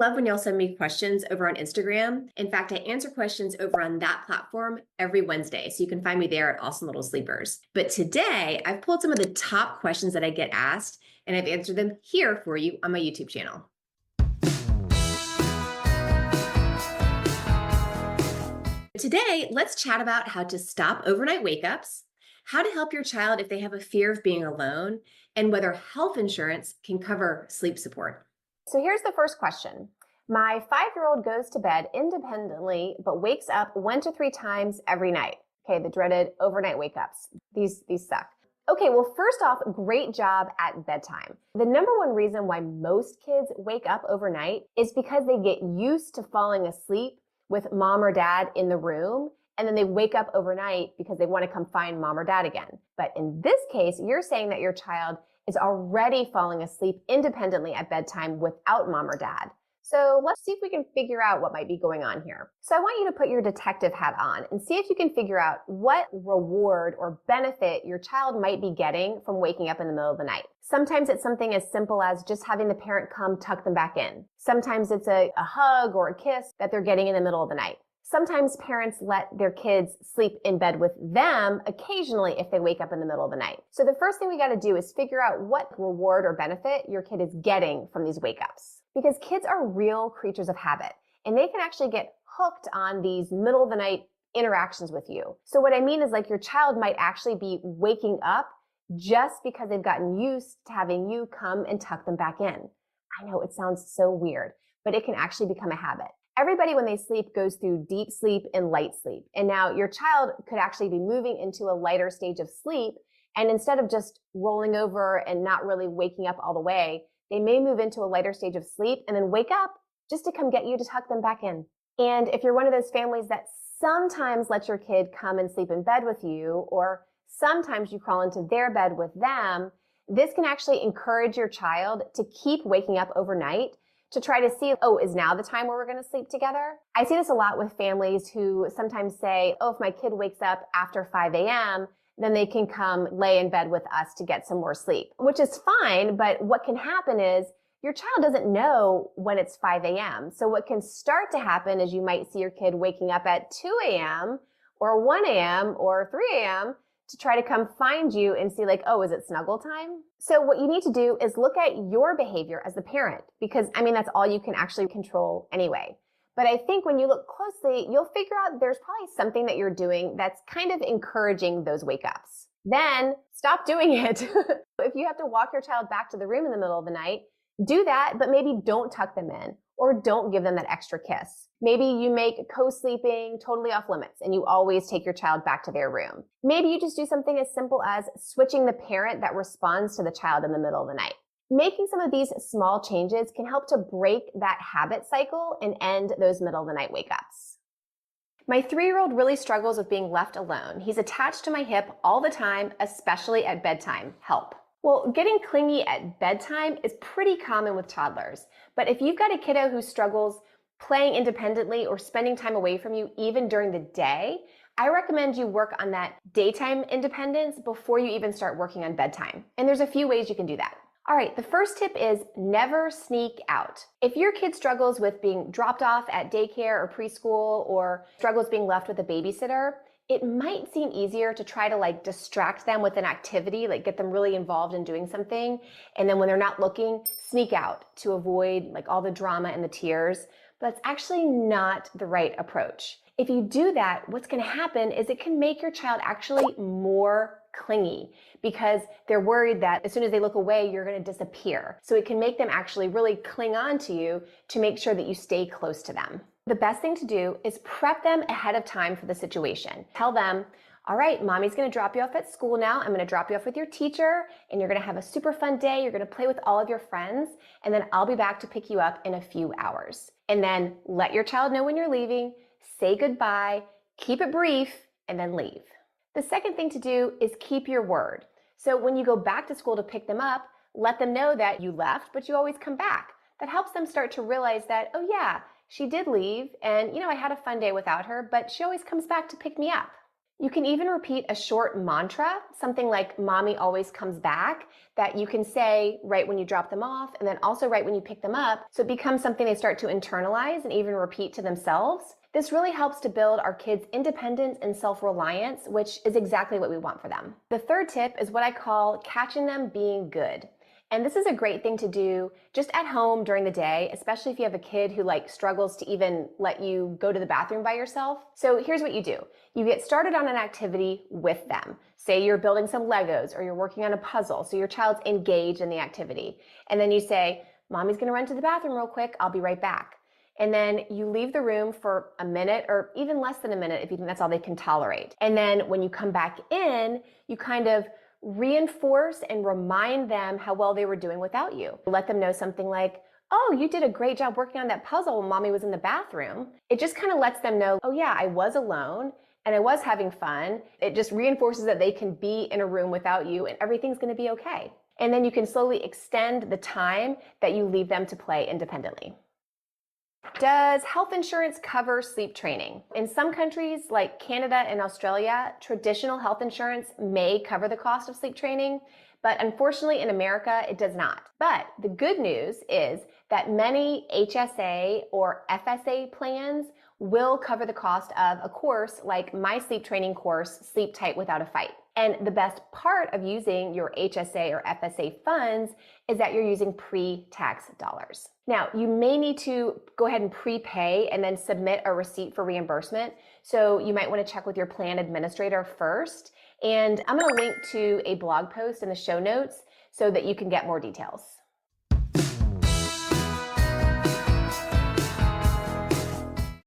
Love when y'all send me questions over on Instagram. In fact, I answer questions over on that platform every Wednesday. So you can find me there at Awesome Little Sleepers. But today I've pulled some of the top questions that I get asked and I've answered them here for you on my YouTube channel. Today, let's chat about how to stop overnight wake ups, how to help your child if they have a fear of being alone, and whether health insurance can cover sleep support. So here's the first question. My 5-year-old goes to bed independently, but wakes up 1 to 3 times every night. Okay, the dreaded overnight wake ups. These suck. Okay, well, first off, great job at bedtime. The number one reason why most kids wake up overnight is because they get used to falling asleep with mom or dad in the room, and then they wake up overnight because they want to come find mom or dad again. But in this case, you're saying that your child is already falling asleep independently at bedtime without mom or dad. So let's see if we can figure out what might be going on here. So I want you to put your detective hat on and see if you can figure out what reward or benefit your child might be getting from waking up in the middle of the night. Sometimes it's something as simple as just having the parent come tuck them back in. Sometimes it's a hug or a kiss that they're getting in the middle of the night. Sometimes parents let their kids sleep in bed with them occasionally if they wake up in the middle of the night. So the first thing we got to do is figure out what reward or benefit your kid is getting from these wake ups. Because kids are real creatures of habit, and they can actually get hooked on these middle of the night interactions with you. So what I mean is, like, your child might actually be waking up just because they've gotten used to having you come and tuck them back in. I know it sounds so weird, but it can actually become a habit. Everybody, when they sleep, goes through deep sleep and light sleep. And now your child could actually be moving into a lighter stage of sleep. And instead of just rolling over and not really waking up all the way, they may move into a lighter stage of sleep and then wake up just to come get you to tuck them back in. And if you're one of those families that sometimes lets your kid come and sleep in bed with you, or sometimes you crawl into their bed with them, this can actually encourage your child to keep waking up overnight to try to see, oh, is now the time where we're going to sleep together? I see this a lot with families who sometimes say, oh, if my kid wakes up after 5 a.m., then they can come lay in bed with us to get some more sleep, which is fine. But what can happen is your child doesn't know when it's 5 a.m. So what can start to happen is you might see your kid waking up at 2 a.m. or 1 a.m. or 3 a.m. to try to come find you and see, like, oh, is it snuggle time? So what you need to do is look at your behavior as the parent, because that's all you can actually control anyway. But I think when you look closely, you'll figure out there's probably something that you're doing that's kind of encouraging those wake ups. Then stop doing it. If you have to walk your child back to the room in the middle of the night, do that, but maybe don't tuck them in or don't give them that extra kiss. Maybe you make co-sleeping totally off limits and you always take your child back to their room. Maybe you just do something as simple as switching the parent that responds to the child in the middle of the night. Making some of these small changes can help to break that habit cycle and end those middle of the night wake ups. My 3-year-old really struggles with being left alone. He's attached to my hip all the time, especially at bedtime. Help. Well, getting clingy at bedtime is pretty common with toddlers. But if you've got a kiddo who struggles playing independently or spending time away from you even during the day, I recommend you work on that daytime independence before you even start working on bedtime. And there's a few ways you can do that. All right, the first tip is never sneak out. If your kid struggles with being dropped off at daycare or preschool, or struggles being left with a babysitter, it might seem easier to try to distract them with an activity, get them really involved in doing something. And then when they're not looking, sneak out to avoid all the drama and the tears. But that's actually not the right approach. If you do that, what's going to happen is it can make your child actually more clingy because they're worried that as soon as they look away, you're going to disappear. So it can make them actually really cling on to you to make sure that you stay close to them. The best thing to do is prep them ahead of time for the situation. Tell them, all right, mommy's going to drop you off at school now. I'm going to drop you off with your teacher and you're going to have a super fun day. You're going to play with all of your friends and then I'll be back to pick you up in a few hours. And then let your child know when you're leaving, say goodbye, keep it brief, and then leave. The second thing to do is keep your word. So when you go back to school to pick them up, let them know that you left, but you always come back. That helps them start to realize that, oh yeah, she did leave and I had a fun day without her, but she always comes back to pick me up. You can even repeat a short mantra, something like mommy always comes back, that you can say right when you drop them off and then also right when you pick them up. So it becomes something they start to internalize and even repeat to themselves. This really helps to build our kids' independence and self-reliance, which is exactly what we want for them. The third tip is what I call catching them being good. And this is a great thing to do just at home during the day, especially if you have a kid who struggles to even let you go to the bathroom by yourself. So here's what you do. You get started on an activity with them. Say you're building some Legos or you're working on a puzzle, so your child's engaged in the activity. And then you say, mommy's gonna run to the bathroom real quick, I'll be right back. And then you leave the room for a minute or even less than a minute if you think that's all they can tolerate. And then when you come back in, you kind of reinforce and remind them how well they were doing without you. Let them know something like, oh, you did a great job working on that puzzle when mommy was in the bathroom. It just kind of lets them know, oh yeah, I was alone and I was having fun. It just reinforces that they can be in a room without you and everything's going to be okay. And then you can slowly extend the time that you leave them to play independently. Does health insurance cover sleep training? In some countries like Canada and Australia, traditional health insurance may cover the cost of sleep training, but unfortunately in America, it does not. But the good news is that many HSA or FSA plans will cover the cost of a course like my sleep training course, Sleep Tight Without a Fight. And the best part of using your HSA or FSA funds is that you're using pre-tax dollars. Now, you may need to go ahead and prepay and then submit a receipt for reimbursement. So you might want to check with your plan administrator first. And I'm going to link to a blog post in the show notes so that you can get more details.